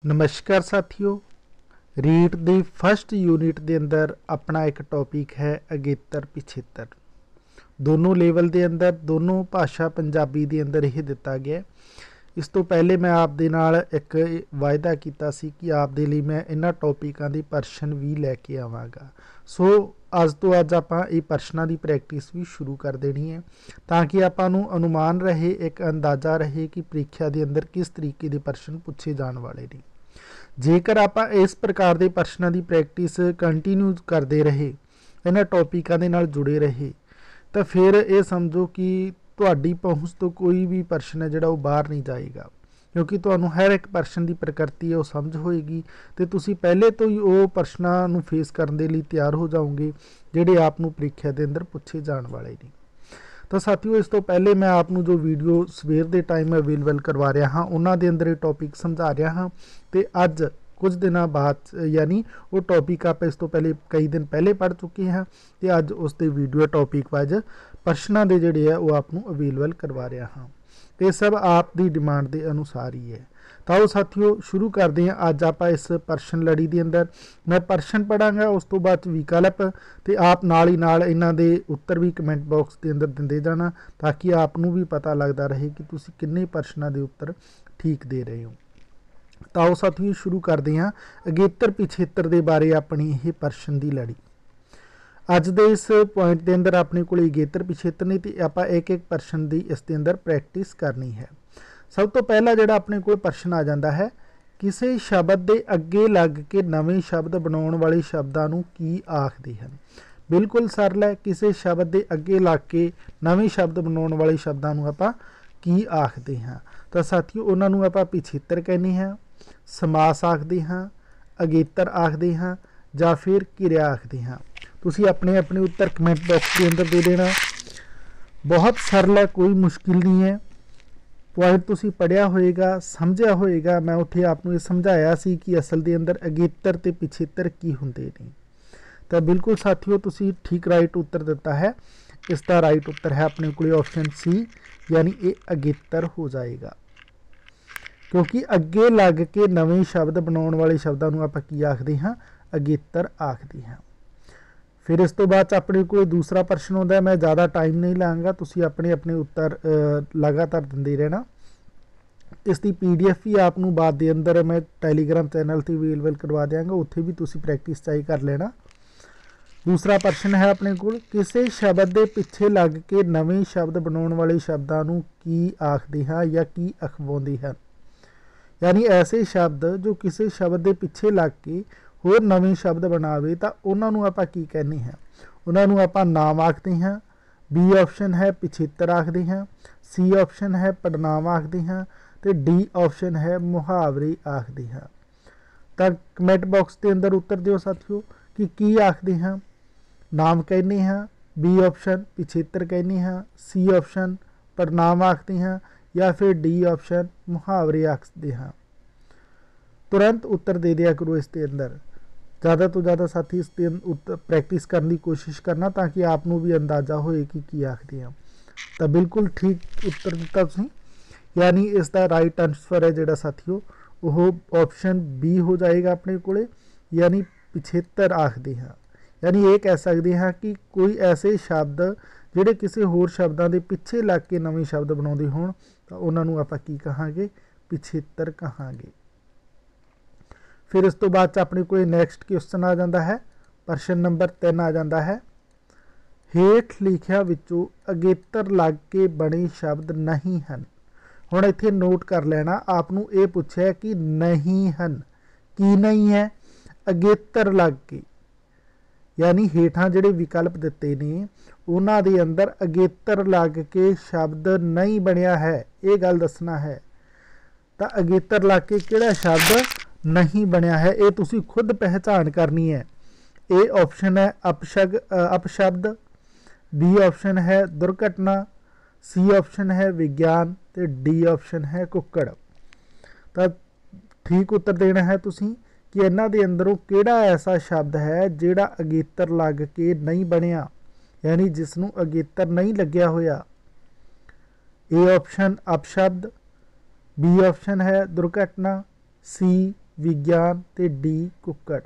नमस्कार साथियों। रीट ਦੀ first unit ਦੇ ਅੰਦਰ ਆਪਣਾ ਇੱਕ ਟੌਪਿਕ ਹੈ ਅਗੇਤਰ ਪਿਛੇਤਰ। ਦੋਨੋਂ ਲੈਵਲ ਦੇ ਅੰਦਰ ਦੋਨੋਂ ਭਾਸ਼ਾ ਪੰਜਾਬੀ ਦੇ ਅੰਦਰ ਇਹ ਦਿੱਤਾ ਗਿਆ। ਇਸ ਤੋਂ ਪਹਿਲੇ ਮੈਂ ਆਪ ਦੇ ਨਾਲ ਇੱਕ ਵਾਅਦਾ ਕੀਤਾ ਸੀ ਕਿ ਆਪ ਦੇ ਲਈ ਮੈਂ ਇਹਨਾਂ ਟੌਪਿਕਾਂ ਦੀ ਪ੍ਰਸ਼ਨ ਵੀ ਲੈ ਕੇ ਆਵਾਂਗਾ। ਸੋ ਅੱਜ ਤੋਂ ਅੱਜ ਆਪਾਂ ਇਹ ਪ੍ਰਸ਼ਨਾਂ ਦੀ ਪ੍ਰੈਕਟਿਸ ਵੀ ਸ਼ੁਰੂ ਕਰ ਦੇਣੀ ਹੈ ਤਾਂ ਕਿ ਆਪਾਂ ਨੂੰ ਅਨੁਮਾਨ ਰਹੇ, ਇੱਕ ਅੰਦਾਜ਼ਾ ਰਹੇ ਕਿ ਪ੍ਰੀਖਿਆ ਦੇ ਅੰਦਰ ਕਿਸ ਤਰੀਕੇ ਦੇ ਪ੍ਰਸ਼ਨ ਪੁੱਛੇ ਜਾਣ ਵਾਲੇ ਨੇ। ਜੇਕਰ ਆਪਾਂ ਇਸ ਪ੍ਰਕਾਰ ਦੇ ਪ੍ਰਸ਼ਨਾਂ ਦੀ ਪ੍ਰੈਕਟਿਸ ਕੰਟੀਨਿਊ ਕਰਦੇ ਰਹੇ, ਇਹਨਾਂ ਟੌਪਿਕਾਂ ਦੇ ਨਾਲ ਜੁੜੇ ਰਹੇ, ਤਾਂ ਫਿਰ ਇਹ ਸਮਝੋ ਕਿ ਤੁਹਾਡੀ ਪਹੁੰਚ ਤੋਂ ਕੋਈ ਵੀ ਪ੍ਰਸ਼ਨ ਹੈ ਜਿਹੜਾ ਉਹ ਬਾਹਰ ਨਹੀਂ ਜਾਏਗਾ, ਕਿਉਂਕਿ ਤੁਹਾਨੂੰ ਹਰ ਇੱਕ ਪ੍ਰਸ਼ਨ ਦੀ ਪ੍ਰਕਿਰਤੀ ਹੈ ਉਹ ਸਮਝ ਹੋਏਗੀ ਅਤੇ ਤੁਸੀਂ ਪਹਿਲੇ ਤੋਂ ਹੀ ਉਹ ਪ੍ਰਸ਼ਨਾਂ ਨੂੰ ਫੇਸ ਕਰਨ ਦੇ ਲਈ ਤਿਆਰ ਹੋ ਜਾਓਗੇ ਜਿਹੜੇ ਆਪ ਨੂੰ ਪ੍ਰੀਖਿਆ ਦੇ ਅੰਦਰ ਪੁੱਛੇ ਜਾਣ ਵਾਲੇ ਨੇ। ਤਾਂ ਸਾਥੀਓ, ਇਸ ਤੋਂ ਪਹਿਲੇ ਮੈਂ ਆਪ ਨੂੰ ਜੋ ਵੀਡੀਓ ਸਵੇਰ ਦੇ ਟਾਈਮ ਅਵੇਲੇਬਲ ਕਰਵਾ ਰਿਹਾ ਹਾਂ ਉਹਨਾਂ ਦੇ ਅੰਦਰ ਇਹ ਟੌਪਿਕ ਸਮਝਾ ਰਿਹਾ ਹਾਂ ਅਤੇ ਅੱਜ ਕੁਝ ਦਿਨਾਂ ਬਾਅਦ ਯਾਨੀ ਉਹ ਟੌਪਿਕ ਆਪਾਂ ਇਸ ਤੋਂ ਪਹਿਲੇ ਕਈ ਦਿਨ ਪਹਿਲੇ ਪੜ੍ਹ ਚੁੱਕੇ ਹਾਂ ਅਤੇ ਅੱਜ ਉਸ ਦੇ ਵੀਡੀਓ ਟੌਪਿਕ ਵਾਈਜ਼ ਪ੍ਰਸ਼ਨਾਂ ਦੇ ਜਿਹੜੇ ਆ ਉਹ ਆਪ ਨੂੰ ਅਵੇਲੇਬਲ ਕਰਵਾ ਰਿਹਾ ਹਾਂ ਅਤੇ ਸਭ ਆਪ ਦੀ ਡਿਮਾਂਡ ਦੇ ਅਨੁਸਾਰ ਹੀ ਹੈ। ਤਾਂ ਉਹ ਸਾਥੀਓ ਸ਼ੁਰੂ ਕਰਦੇ ਹਾਂ। ਅੱਜ ਆਪਾਂ ਇਸ ਪ੍ਰਸ਼ਨ ਲੜੀ ਦੇ ਅੰਦਰ ਮੈਂ ਪ੍ਰਸ਼ਨ ਪੜਾਂਗਾ, ਉਸ ਤੋਂ ਬਾਅਦ ਵਿਕਲਪ, ਅਤੇ ਆਪ ਨਾਲ ਹੀ ਨਾਲ ਇਹਨਾਂ ਦੇ ਉੱਤਰ ਵੀ ਕਮੈਂਟ ਬਾਕਸ ਦੇ ਅੰਦਰ ਦਿੰਦੇ ਜਾਣਾ ਤਾਂ ਕਿ ਆਪ ਨੂੰ ਵੀ ਪਤਾ ਲੱਗਦਾ ਰਹੇ ਕਿ ਤੁਸੀਂ ਕਿੰਨੇ ਪ੍ਰਸ਼ਨਾਂ ਦੇ ਉੱਤਰ ਠੀਕ ਦੇ ਰਹੇ ਹੋ। ਤਾਂ ਉਹ ਸਾਥੀਓ ਸ਼ੁਰੂ ਕਰਦੇ ਹਾਂ ਅਗੇਤਰ ਪਿਛੇਤਰ ਦੇ ਬਾਰੇ ਆਪਣੀ ਇਹ ਪ੍ਰਸ਼ਨ ਦੀ ਲੜੀ। ਅੱਜ ਦੇ ਇਸ ਪੁਆਇੰਟ ਦੇ ਅੰਦਰ ਆਪਣੇ ਕੋਲ ਅਗੇਤਰ ਪਿਛੇਤਰ ਨੇ ਅਤੇ ਆਪਾਂ ਇੱਕ ਇੱਕ ਪ੍ਰਸ਼ਨ ਦੀ ਇਸ ਦੇ ਅੰਦਰ ਪ੍ਰੈਕਟਿਸ ਕਰਨੀ ਹੈ। ਸਭ ਤੋਂ ਪਹਿਲਾਂ ਜਿਹੜਾ ਆਪਣੇ ਕੋਲ ਪ੍ਰਸ਼ਨ ਆ ਜਾਂਦਾ ਹੈ, ਕਿਸੇ ਸ਼ਬਦ ਦੇ ਅੱਗੇ ਲੱਗ ਕੇ ਨਵੇਂ ਸ਼ਬਦ ਬਣਾਉਣ ਵਾਲੇ ਸ਼ਬਦਾਂ ਨੂੰ ਕੀ ਆਖਦੇ ਹਨ। ਬਿਲਕੁਲ ਸਰਲ ਹੈ, ਕਿਸੇ ਸ਼ਬਦ ਦੇ ਅੱਗੇ ਲੱਗ ਕੇ ਨਵੇਂ ਸ਼ਬਦ ਬਣਾਉਣ ਵਾਲੇ ਸ਼ਬਦਾਂ ਨੂੰ ਆਪਾਂ ਕੀ ਆਖਦੇ ਹਾਂ। ਤਾਂ ਸਾਥੀਓ ਉਹਨਾਂ ਨੂੰ ਆਪਾਂ ਪਿਛੇਤਰ ਕਹਿੰਦੇ ਹਾਂ, ਸਮਾਸ ਆਖਦੇ ਹਾਂ, ਅਗੇਤਰ ਆਖਦੇ ਹਾਂ ਜਾਂ ਫਿਰ ਕਿਰਿਆ ਆਖਦੇ ਹਾਂ। ਤੁਸੀਂ ਆਪਣੇ ਆਪਣੇ ਉੱਤਰ ਕਮੈਂਟ ਬਾਕਸ ਦੇ ਅੰਦਰ ਦੇ ਦੇਣਾ। ਬਹੁਤ ਸਰਲ ਹੈ, ਕੋਈ ਮੁਸ਼ਕਿਲ ਨਹੀਂ ਹੈ। ਪੁਆਇੰਟ ਤੁਸੀਂ ਪੜ੍ਹਿਆ ਹੋਏਗਾ, ਸਮਝਿਆ ਹੋਏਗਾ। ਮੈਂ ਉੱਥੇ ਆਪ ਨੂੰ ਇਹ ਸਮਝਾਇਆ ਸੀ ਕਿ ਅਸਲ ਦੇ ਅੰਦਰ ਅਗੇਤਰ ਅਤੇ ਪਿਛੇਤਰ ਕੀ ਹੁੰਦੇ ਨੇ। ਤਾਂ ਬਿਲਕੁਲ ਸਾਥੀਓ ਤੁਸੀਂ ਠੀਕ ਰਾਈਟ ਉੱਤਰ ਦਿੱਤਾ ਹੈ। ਇਸ ਦਾ ਰਾਈਟ ਉੱਤਰ ਹੈ ਆਪਣੇ ਕੋਲ ਆਪਸ਼ਨ ਸੀ, ਯਾਨੀ ਇਹ ਅਗੇਤਰ ਹੋ ਜਾਏਗਾ, ਕਿਉਂਕਿ ਅੱਗੇ ਲੱਗ ਕੇ ਨਵੇਂ ਸ਼ਬਦ ਬਣਾਉਣ ਵਾਲੇ ਸ਼ਬਦਾਂ ਨੂੰ ਆਪਾਂ ਕੀ ਆਖਦੇ ਹਾਂ, ਅਗੇਤਰ ਆਖਦੇ ਹਾਂ। ਫਿਰ ਇਸ ਤੋਂ ਬਾਅਦ 'ਚ ਆਪਣੇ ਕੋਲ ਦੂਸਰਾ ਪ੍ਰਸ਼ਨ ਆਉਂਦਾ। ਮੈਂ ਜ਼ਿਆਦਾ ਟਾਈਮ ਨਹੀਂ ਲਾਂਗਾ, ਤੁਸੀਂ ਆਪਣੇ ਆਪਣੇ ਉੱਤਰ ਲਗਾਤਾਰ ਦਿੰਦੇ ਰਹਿਣਾ। ਇਸ ਦੀ PDF ਵੀ ਆਪ ਨੂੰ ਬਾਅਦ ਦੇ ਅੰਦਰ ਮੈਂ ਟੈਲੀਗ੍ਰਾਮ ਚੈਨਲ 'ਤੇ ਅਵੇਲੇਬਲ ਕਰਵਾ ਦਿਆਂਗਾ, ਉੱਥੇ ਵੀ ਤੁਸੀਂ ਪ੍ਰੈਕਟਿਸ ਚਾਹੀ ਕਰ ਲੈਣਾ। ਦੂਸਰਾ ਪ੍ਰਸ਼ਨ ਹੈ ਆਪਣੇ ਕੋਲ, ਕਿਸੇ ਸ਼ਬਦ ਦੇ ਪਿੱਛੇ ਲੱਗ ਕੇ ਨਵੇਂ ਸ਼ਬਦ ਬਣਾਉਣ ਵਾਲੇ ਸ਼ਬਦਾਂ ਨੂੰ ਕੀ ਆਖਦੇ ਹਾਂ ਜਾਂ ਕੀ ਅਖਵਾਉਂਦੇ ਹਨ। ਯਾਨੀ ਐਸੇ ਸ਼ਬਦ ਜੋ ਕਿਸੇ ਸ਼ਬਦ ਦੇ ਪਿੱਛੇ ਲੱਗ ਕੇ ਹੋਰ ਨਵੇਂ ਸ਼ਬਦ ਬਣਾਵੇ ਤਾਂ ਉਹਨਾਂ ਨੂੰ ਆਪਾਂ ਕੀ ਕਹਿੰਦੇ ਹਾਂ। ਉਹਨਾਂ ਨੂੰ ਆਪਾਂ ਨਾਮ ਆਖਦੇ ਹਾਂ। B ਆਪਸ਼ਨ ਹੈ ਪਿਛੇਤਰ ਆਖਦੇ ਹਾਂ। C ਆਪਸ਼ਨ ਹੈ ਪੜਨਾਮ ਆਖਦੇ ਹਾਂ ਅਤੇ D ਆਪਸ਼ਨ ਹੈ ਮੁਹਾਵਰੇ ਆਖਦੇ ਹਾਂ। ਤਾਂ ਕਮੈਂਟ ਬਾਕਸ ਦੇ ਅੰਦਰ ਉੱਤਰ ਦਿਓ ਸਾਥੀਓ ਕਿ ਕੀ ਆਖਦੇ ਹਾਂ। ਨਾਮ ਕਹਿੰਦੇ ਹਾਂ, B ਆਪਸ਼ਨ ਪਿਛੇਤਰ ਕਹਿੰਦੇ ਹਾਂ, C ਆਪਸ਼ਨ ਪੜਨਾਮ ਆਖਦੇ ਹਾਂ ਜਾਂ ਫਿਰ D ਆਪਸ਼ਨ ਮੁਹਾਵਰੇ ਆਖਦੇ ਹਾਂ। ਤੁਰੰਤ ਉੱਤਰ ਦੇ ਦਿਆ ਕਰੋ ਇਸ ਦੇ ਅੰਦਰ। ज़्यादा तो ज़्यादा साथी इस उत्तर प्रैक्टिस करने की कोशिश करना ताकि आप भी अंदाज़ा होए कि की आखते हैं। तो बिल्कुल ठीक उत्तर दिता तुसीं, यानी इसका राइट आंसर है जोड़ा साथियों वो ऑप्शन B हो जाएगा अपने कोले, यानी पिछेतर आखते हैं। यानी ये कह सकते हैं कि कोई ऐसे शब्द जोड़े किसी होर शब्दों के पिछे लग के नवे शब्द बनाते होण तो उन्होंने आपां की कहांगे, पिछेतर कहांगे। फिर इस तो बाद अपने को नैक्सट क्वेश्चन आ जाता है, प्रश्न नंबर 3 आ जाता है, हेठ लिखिया विचों अगेतर लग के बने शब्द नहीं हैं। हुण इत्थे नोट कर लेना, आपनू ये पूछा कि नहीं हैं की नहीं है, अगेतर लग के, यानी हेठां जिहड़े विकल्प दिते ने उन्हां दे अंदर अगेतर लग के शब्द नहीं बनिया है, ये गल दसना है। तो अगेतर लग के किहड़ा शब्द नहीं बनया है ये तुसी खुद पहचान करनी है। ए ऑप्शन है अपशब्द, B ऑप्शन है दुर्घटना, C ऑप्शन है विज्ञान ते D ऑप्शन है कुक्कड़। तो ठीक उत्तर देना है तुसी कि इन्हां दे अंदरों किहड़ा ऐसा शब्द है जिहड़ा अगेतर लग के नहीं बनया, यानी जिसनूं अगेतर नहीं लग्या होया। ए ऑप्शन अपशब्द, B ऑप्शन है दुर्घटना, C विज्ञान ते डी कुक्कड़।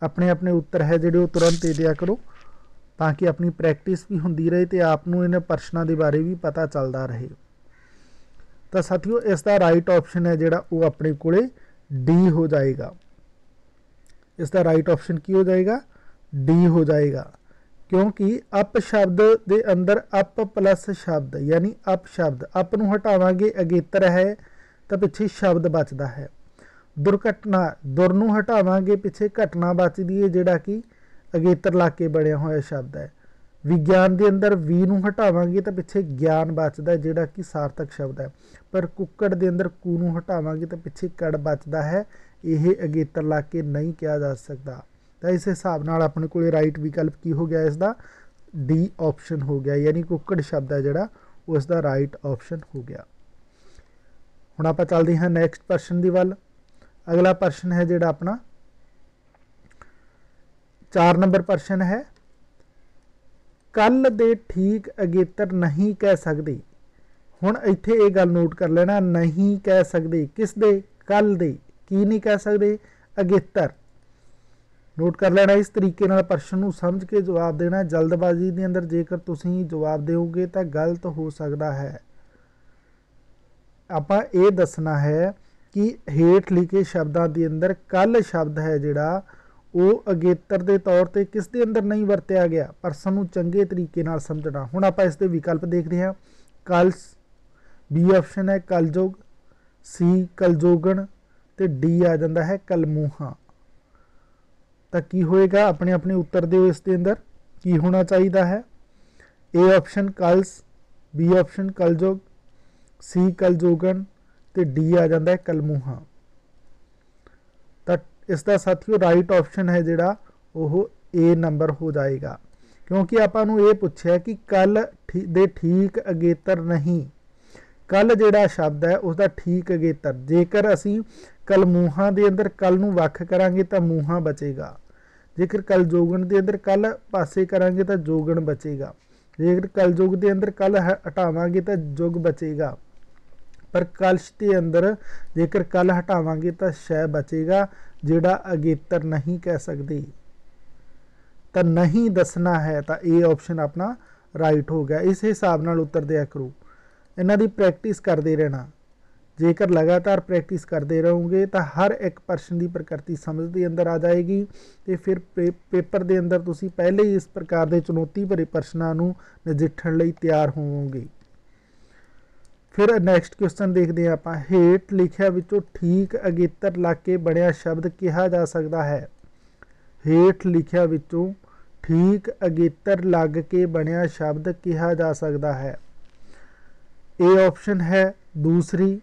अपने अपने उत्तर है जिहड़े तुरंत दे दिया करो ताकि अपनी प्रैक्टिस भी होंदी रहे तो आपनूं इन्हां प्रश्नों के बारे भी पता चलता रहे। तो साथियों इसका राइट ऑप्शन है जिहड़ा वो अपने कोले डी हो जाएगा। इसका राइट ऑप्शन की हो जाएगा? डी हो जाएगा, क्योंकि अप शब्द के अंदर अप प्लस शब्द यानी अप शब्द, अप नूं हटावांगे अगेतर है तो पिछे शब्द बचता है। दुर्घटना, दुर नूं हटावांगे पिछे घटना बचदी है जिहड़ा कि अगेतर ला के बनया होया शब्द है। विज्ञान के अंदर वी नूं हटावांगे तो पिछे ज्ञान बचता है जिहड़ा कि सार्थक शब्द है। पर कुक्कड़ के अंदर कू नूं हटावांगे तो पिछे कड़ बचता है, यह अगेतर ला के नहीं कहा जा सकता। तो इस हिसाब नाल अपने को राइट विकल्प की हो गया? इसका डी ऑप्शन हो गया, यानी कुक्कड़ शब्द है जिहड़ा उसका राइट ऑप्शन हो गया। हुण आपां चलदे हां नैक्सट प्रश्न दी वल। अगला प्रश्न है जिहड़ा अपना 4 नंबर प्रश्न है, कल दे ठीक अगेतर नहीं कह सकते। हुण इत्थे ये गल नोट कर लेना, नहीं कह सकते किस दे? कल दे। की नहीं कह सकते? अगेतर। नोट कर लेना, इस तरीके नाल प्रश्न नूं समझ के जवाब देना। जल्दबाजी के अंदर जेकर तुसीं जवाब दोगे तो गलत हो सकता है। आपां ये दसना है कि हेठ लिखे शब्दों के अंदर कल शब्द है जिहड़ा वो अगेतर के तौर पर किस दे अंदर नहीं वरत्या गया। प्रश्न नूं चंगे तरीके नाल समझना। हुण आपां इसके विकल्प देखते हैं। कल्स, बी ऑप्शन है कलयुग, सी कलजोगन ते डी आ जाता है कलमूहा। तो की होएगा? अपने अपने उत्तर दो। इसके अंदर की होना चाहिए है? ए ऑप्शन कल्स, बी ऑप्शन कलयुग, सी कलजोगन ते डी आ जाता है कलमूहा। तो इसका साथियों राइट ऑप्शन है जिहड़ा वो ए नंबर हो जाएगा, क्योंकि आपां नूं ये पूछा कि कल दे ठीक अगेतर नहीं। कल जिहड़ा शब्द है उसका ठीक अगेतर, जेकर असी कलमूहा के अंदर कल नूं वख करांगे तो मूहा बचेगा। जेकर कलजोगन के अंदर कल पासे करांगे तो जोगन बचेगा। जेकर कलयुग के अंदर कल हटावांगे तो जुग बचेगा। पर कलश के अंदर जेकर कल हटावांगे तो शै बचेगा, जिहड़ा अगेतर नहीं कह सकते। तो नहीं दसना है तो ये ऑप्शन अपना राइट हो गया। इस हिसाब नाल उत्तर दिया करो। इन्हां दी प्रैक्टिस करते रहना। जेकर लगातार प्रैक्टिस करते रहोगे तो हर एक प्रश्न की प्रकृति समझ के अंदर आ जाएगी, तो फिर पेपर के अंदर तुसी पहले ही इस प्रकार के चुनौती भरे प्रश्नों नूं नजिठण लई तैयार होवोगे। फिर नैक्सट क्वेश्चन देखते हैं आपां। हेठ लिखिया विचों ठीक अगेतर लग के बनिया शब्द कहा जा सकता है। हेठ लिखिया विचों ठीक अगेतर लग के बनिया शब्द कहा जा सकता है। ए ऑप्शन है दूसरी,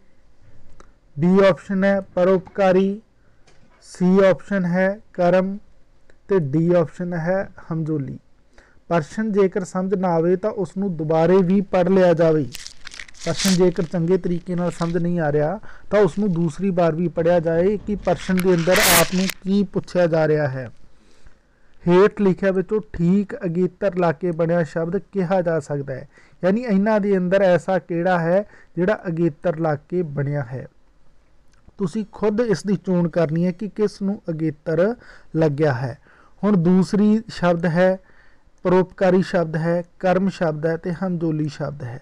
बी ऑप्शन है परोपकारी, सी ऑप्शन है कर्म ते डी ऑप्शन है हमजोली। प्रश्न जेकर समझ ना आवे तो उसनूं दोबारे भी पढ़ लिया जाए। प्रश्न जेकर चंगे तरीके नाल समझ नहीं आ रहा तो उसनूं दूसरी बार भी पढ़िया जाए कि प्रश्न के अंदर आपनूं की पूछा जा रहा है। हेठ लिखिया विचों ठीक अगेतर ला के बनिया शब्द कहा जा सकता है, यानी इन्हां दे अंदर ऐसा किहड़ा है जिहड़ा अगेतर ला के बनिया है। तुसी खुद इसकी चोण करनी है कि किस नूं अगेतर लग्या है। हुण दूसरी शब्द है, परोपकारी शब्द है, कर्म शब्द है ते हमजोली शब्द है।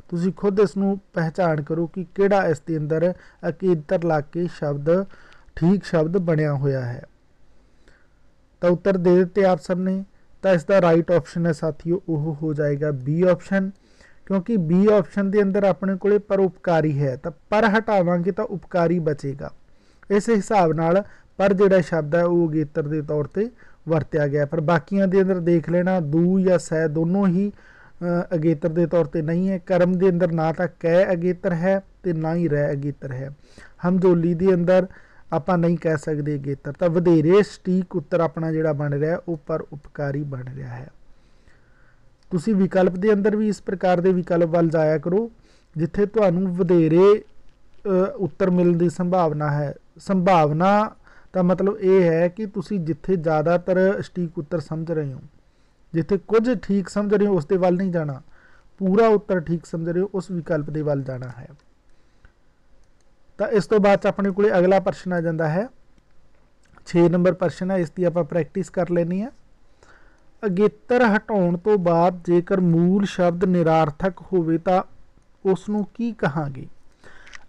तुसी खुद इसनूं पहचान करो कि किहड़ा इस दे अंदर अगेतर ला के शब्द ठीक शब्द बनिया होया है। तो उत्तर दे दिते आप सबने। तो इसका राइट ऑप्शन है साथियों वो हो जाएगा बी ऑप्शन, क्योंकि बी ऑप्शन के अंदर अपने को परोपकारी है तो पर हटावांगे तो उपकारी बचेगा। इस हिसाब नाल पर जिहड़ा शब्द है वो अगेतर के तौर पर वरत्या गया। पर बाकियां दे अंदर देख लेना दू या सै दोनों ही अगेतर के तौर पर नहीं है। कर्म के अंदर ना तो कै अगेतर है तो ना ही रै अगेतर है। हमजोली के अंदर आपां नहीं कह सकते अगेतर। तो वधेरे सटीक उत्तर अपना जिहड़ा बन रहा है वो पर उपकारी बन रहा है। तुसी विकल्प के अंदर भी इस प्रकार के विकल्प वाल जाया करो जिथे तुहानूं वधेरे उत्तर मिलने की संभावना है। संभावना का मतलब ये है कि तुसी जिथे ज़्यादातर सटीक उत्तर समझ रहे हो, जिथे कुछ ठीक समझ रहे हो उसके वाल नहीं जाना, पूरा उत्तर ठीक समझ रहे हो उस विकल्प के वाल जाना है। तो इस तो बाद अपने को अगला प्रश्न आ जाता है 6 नंबर प्रश्न है, इसकी आप प्रैक्टिस कर लेनी है। अगेतर हटाउण तो बाद जेकर मूल शब्द निरार्थक होवे तां उसनूं की कहांगे।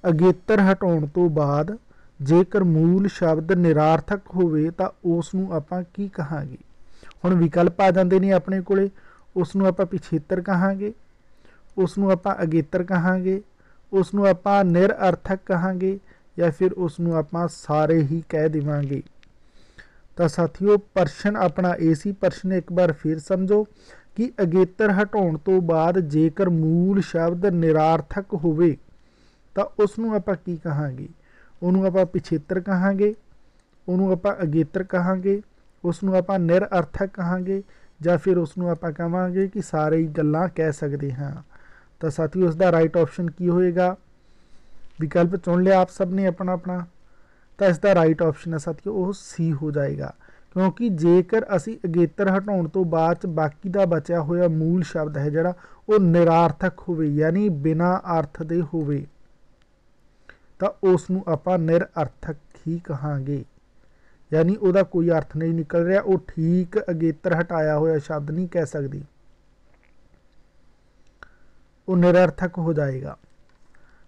अगेतर हटाउण तो बाद जेकर मूल शब्द निरार्थक होवे तां उसनूं आपां की कहांगे। हुण विकल्प आ जांदे ने अपने कोले, उसनूं आपां पिछेतर कहांगे, उसनूं आपां अगेतर कहांगे, उसनूं आपां निरअर्थक कहांगे या फिर उसनूं आपां सारे ही कह देवांगे। तो साथियों प्रश्न अपना ये सी। प्रश्न एक बार फिर समझो कि अगेतर हटाउण तो बाद जेकर मूल शब्द निरार्थक होवे तो उसनूं आपां की कहांगे। उहनूं आपां पिछेतर कहांगे, उहनूं आपां अगेतर कहांगे, उसनूं आपां निरअर्थक कहांगे या फिर उसनूं आपां कहांगे कि सारे ही गल्लां कह सकते हाँ। तो साथियों उसका राइट ऑप्शन की होएगा। विकल्प चुन लिया आप सब ने अपना अपना, तो इसका राइट ऑप्शन है साथियों वो सी हो जाएगा। क्योंकि जेकर असी अगेतर हटाउण तो बाद बाकी का बचा होया मूल शब्द है जिहड़ा वो निरार्थक होवे यानी बिना अर्थ दे होवे तो उसनूं आपां निरअर्थक ही कहांगे, यानी उसदा कोई अर्थ नहीं निकल रहा, वो ठीक अगेतर हटाया होया शब्द नहीं कह सकती, वो निरअर्थक हो जाएगा।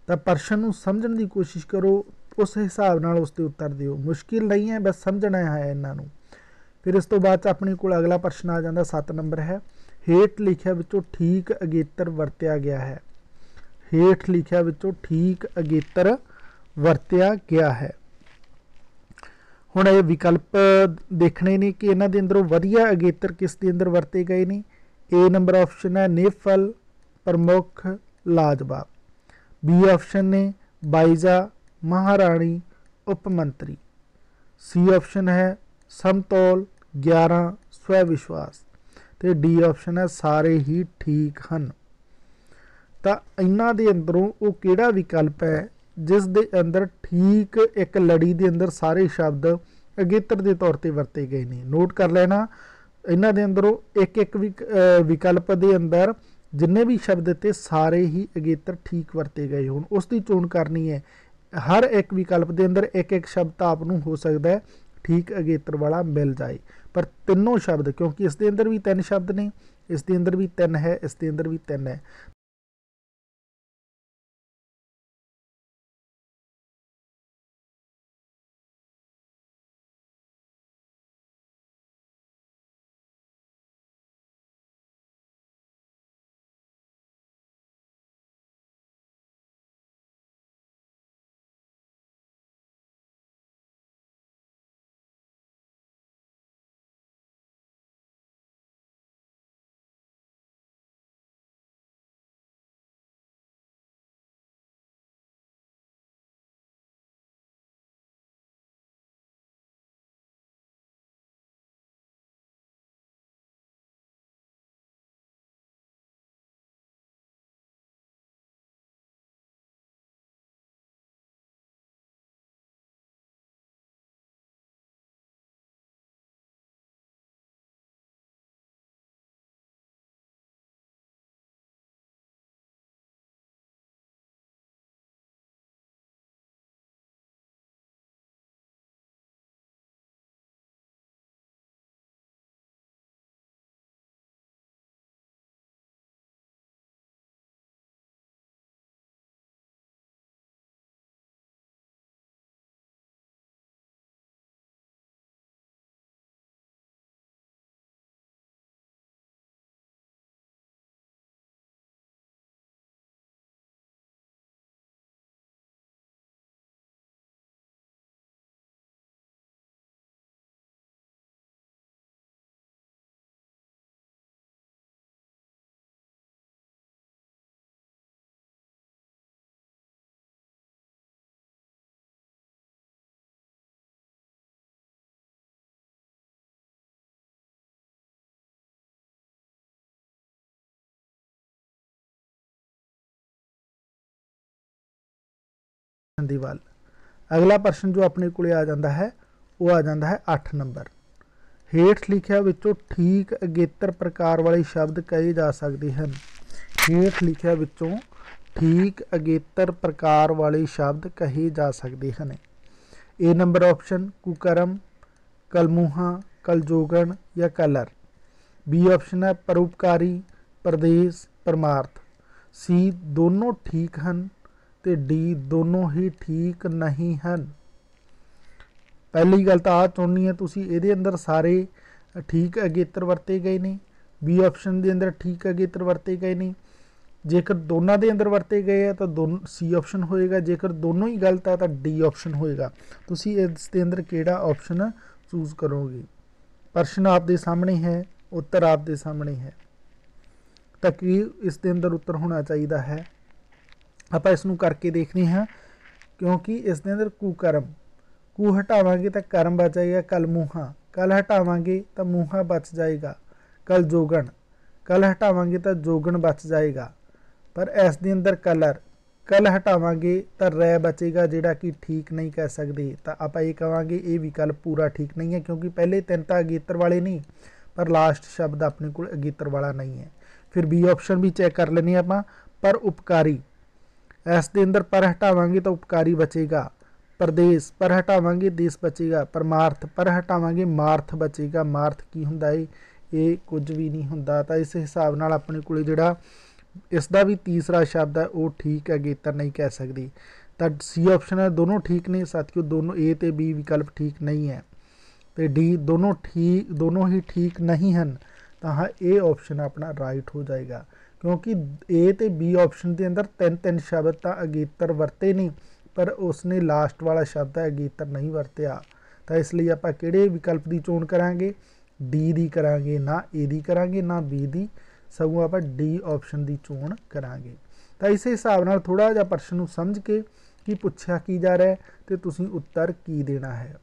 तो प्रश्न नूं समझण की कोशिश करो, उस हिसाब नाल उसते उत्तर दिओ। मुश्किल नहीं है, बस समझना है इन्हां नूं। फिर इस तो बाद अपने को अगला प्रश्न आ जाता 7 नंबर है। हेठ लिखिया विचों ठीक अगेतर वरत्या गया है। हेठ लिखिया विचों ठीक अगेतर वरत्या गया है। हुण ये विकल्प देखने ने कि इन्हां दे अंदरों वधिया अगेतर किस दे अंदर वरते गए ने। ए नंबर ऑप्शन है नेफल, प्रमुख, लाजवाब। बी ऑप्शन ने बाईजा, महाराणी, उपमंत्री। सी ऑप्शन है समतोल, 11, स्वै विश्वास। तो डी ऑप्शन है सारे ही ठीक हैं। तो इन्हां दे अंदरों वो किहड़ा विकल्प है जिस दे अंदर ठीक एक लड़ी दे अंदर सारे शब्द अगेतर के तौर पर वरते गए ने। नोट कर लेना इन्हां दे अंदरों एक एक विकल्प दे अंदर जिन्ने भी शब्द थे सारे ही अगेतर ठीक वरते गए होण उसकी चोण करनी है। हर एक विकल्प के अंदर एक एक शब्द आपनूं हो सकता है ठीक अगेतर वाला मिल जाए, पर तीनों शब्द क्योंकि इस दे अंदर भी 3 शब्द ने, इस दे अंदर भी 3 है, इस दे अंदर भी 3 है। वाल अगला प्रश्न जो अपने को आ जाता है वो आ जाता है 8 नंबर। हेठ लिखिया विचों ठीक अगेतर प्रकार वाले शब्द कहे जा सकते हैं। हेठ लिखिया विचों ठीक अगेतर प्रकार वाले शब्द कहे जा सकते हैं। ए नंबर ऑप्शन कुकर्म, कलमूहा, कलजोगन या कलर। बी ऑप्शन है परोपकारी, प्रदेश, परमार्थ। सी दोनों ठीक हैं तो डी दोनों ही ठीक नहीं हैं। पहली गल तो आ चुननी है तुसी, इहदे अंदर सारे ठीक अगेतर वरते गए ने। बी ऑप्शन के अंदर ठीक अगेतर वरते गए ने। जेकर दोनों के अंदर वरते गए है तो दोनों सी ऑप्शन होएगा, जेकर दोनों ही गलत है तो डी ऑप्शन होएगा। तुसी इसके अंदर केड़ा ऑप्शन चूज करोगे। प्रश्न आपके सामने है, उत्तर आपके सामने है, तो कि इसके अंदर उत्तर होना चाहिए है। आप इसनूं करके देखते हैं, क्योंकि इसके अंदर कुकर्म, कू हटावांगे तो कर्म बच जाएगा। कलमूहा, कल हटावांगे तो मूहा बच जाएगा। कल जोगन, कल हटावांगे तो जोगन बच जाएगा। पर इस दे अंदर कलर, कल हटावांगे तो रै बचेगा, जिहड़ा कि ठीक नहीं कह सकते। तो आप ये कहांगे ये विकल्प पूरा ठीक नहीं है, क्योंकि पहले तीन तो अगेतर वाले नहीं, पर लास्ट शब्द अपने को अगेतर वाला नहीं है। फिर बी ऑप्शन भी चेक कर लेने आप, पर उपकारी, इस दे अंदर पर हटावांगे तो उपकारी बचेगा। प्रदेश, पर हटावांगे देश बचेगा। परमार्थ, पर हटावांगे मार्थ बचेगा। मार्थ की हुंदा है, ये कुछ भी नहीं हुंदा। तो इस हिसाब नाल अपने को जिहड़ा इसका भी तीसरा शब्द है वो ठीक अगेतर नहीं कह सकती। तो सी ऑप्शन है दोनों ठीक ने साथियों, दोनों ए तो बी विकल्प ठीक नहीं है। तो डी दोनों ही ठीक नहीं हैं। तो हाँ ए ऑप्शन अपना राइट हो जाएगा, क्योंकि ए तो बी ऑप्शन के अंदर तीन तीन शब्द तो अगेतर वरते नहीं, पर उसने लास्ट वाला शब्द है अगेतर नहीं वरत्या। तो इसलिए आप किहड़े विकल्प की चोण करांगे, डी दी करांगे, ना ए दी करांगे ना बी दी, सगों आप डी ऑप्शन की चोण करांगे। तो इस हिसाब नाल थोड़ा जिहा प्रश्न नूं समझ के कि पुछया की जा रहा है तो तुसीं उत्तर की देना है,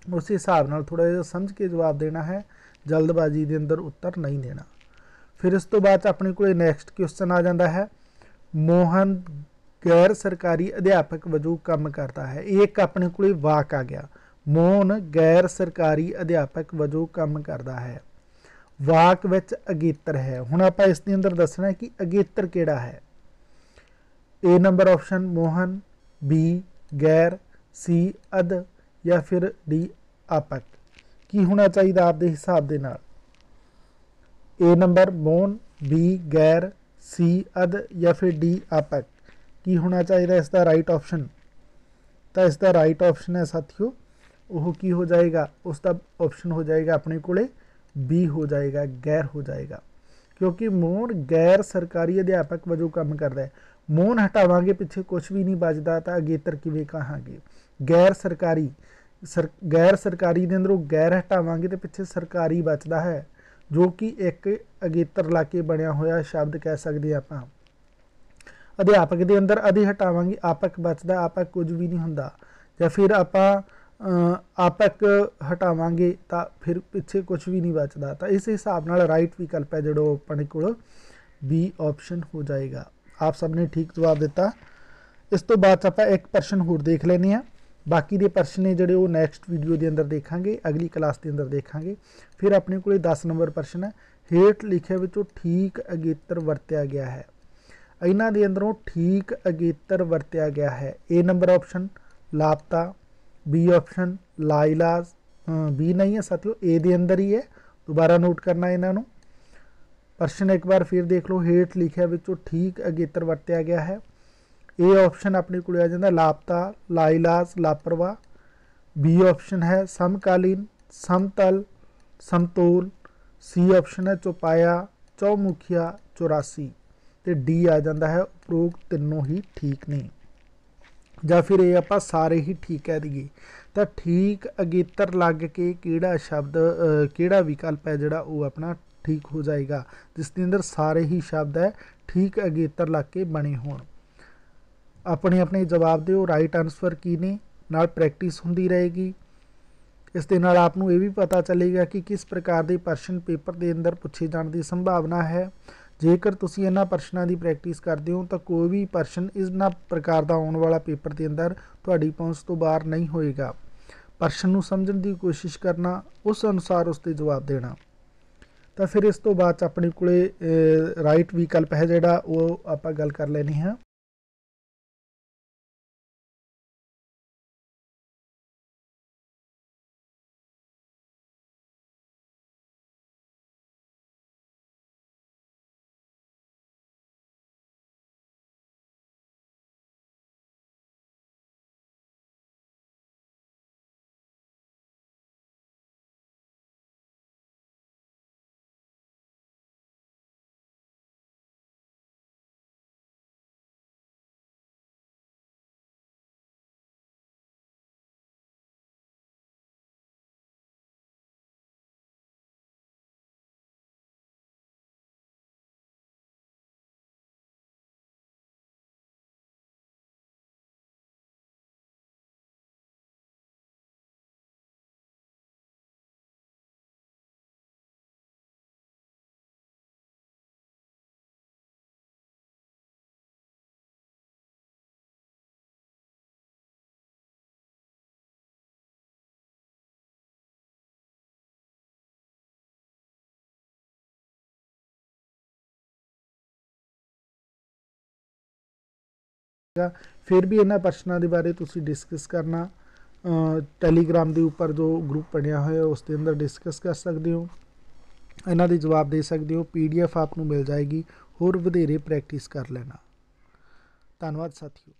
उस हिसाब नाल थोड़ा जिहा समझ के जवाब देना है, जल्दबाजी के अंदर उत्तर नहीं देना। फिर इस तो बाद अपने को नैक्सट क्वेश्चन आ जाता है, मोहन गैर सरकारी अध्यापक वजों काम करता है। एक अपने को वाक आ गया, मोहन गैर सरकारी अध्यापक वजों काम करता है। वाक विच अगेतर है। हुण आपां इस दे अंदर दसना है कि अगेतर किहड़ा है। ए नंबर ऑप्शन मोहन, बी गैर, सी अध या फिर डी आपक। की होना चाहिए आपके हिसाब के नाल? ए नंबर मोहन, बी गैर, सी अध या फिर डी आपक। की होना चाहिए इसका राइट ऑप्शन? तो इसका राइट ऑप्शन है साथियों, वो की हो जाएगा, उसका ऑप्शन हो जाएगा अपने को बी हो जाएगा, गैर हो जाएगा। क्योंकि मोहन गैर सरकारी अध्यापक वजों काम करता है। मोहन हटावांगे पिछे कुछ भी नहीं बचता, तो अगेतर किवें कहांगे। गैर सरकारी के अंदरों गैर हटावांगे तो पिछे सरकारी बचता है, जो कि एक अगेतर ला के बनया होया शब्द कह सकते हैं आप। अध्यापक के अंदर अधि हटावांगे आपक बचता, आपक कुछ भी नहीं हुंदा। या फिर आप आपक हटावांगे तो फिर पिछे कुछ भी नहीं बचता। तो इस हिसाब नाल राइट विकल्प है जो अपने को बी ऑप्शन हो जाएगा। आप सब ने ठीक जवाब दिता। इस तो बाद आप एक प्रश्न होर देख लेने हैं, बाकी के प्रश्न ने जोड़े वो नैक्सट वीडियो के अंदर देखांगे, अगली क्लास के अंदर देखांगे। फिर अपने को 10 नंबर प्रश्न है, हेठ लिखे विचों ठीक अगेतर वरत्या गया है। इन्हां दे अंदरों ठीक अगेतर वरत्या गया है। ए नंबर ऑप्शन लापता, बी ऑप्शन लाइलाज, बी नहीं है साथियों, ए दे अंदर ही है, दोबारा नोट करना इन्हों। प्रश्न एक बार फिर देख लो, हेठ लिखिया विचों ठीक अगेतर वरत्या गया है। ए ऑप्शन अपने को आ जाता लापता, लाइलाज, लापरवाह। बी ऑप्शन है समकालीन, समतल, समतोल। सी ऑप्शन है चौपाया, चौमुखिया, 84। तो डी आ जाता है उपरोक्त तीनों ही ठीक नहीं, या फिर ये आप सारे ही ठीक कह दीए। तो ठीक अगेतर लग के किहड़ा शब्द किहड़ा विकल्प है जोड़ा वो अपना ठीक हो जाएगा, जिसके अंदर सारे ही शब्द है ठीक अगेतर लग के बने होण। अपने अपने जवाब दो, राइट आंसर की ने, नाल प्रैक्टिस होंदी रहेगी। इस दे नाल आपनूं ये भी पता चलेगा कि किस प्रकार के प्रश्न पेपर के अंदर पूछे जाने की संभावना है। जेकर तुसीं इन्हां प्रश्नों की प्रैक्टिस करते हो तो कोई भी प्रश्न इन्हां प्रकार का आने वाला पेपर के अंदर तुहाडी पहुँच तो बाहर नहीं होएगा। प्रश्न नूं समझण की कोशिश करना, उस अनुसार उसते जवाब देना। तो फिर इस तो बाद अपने को राइट विकल्प है जोड़ा वो आप गल कर लेनी है। फिर भी इन्हां प्रश्नों के बारे तुसी डिस्कस करना टैलीग्राम के उपर जो ग्रुप बनया होया उसके अंदर डिस्कस कर सकते हो, इन्हां दे जवाब दे सकते हो। PDF आपको मिल जाएगी, होर वधेरे प्रैक्टिस कर लेना। धन्यवाद साथियों।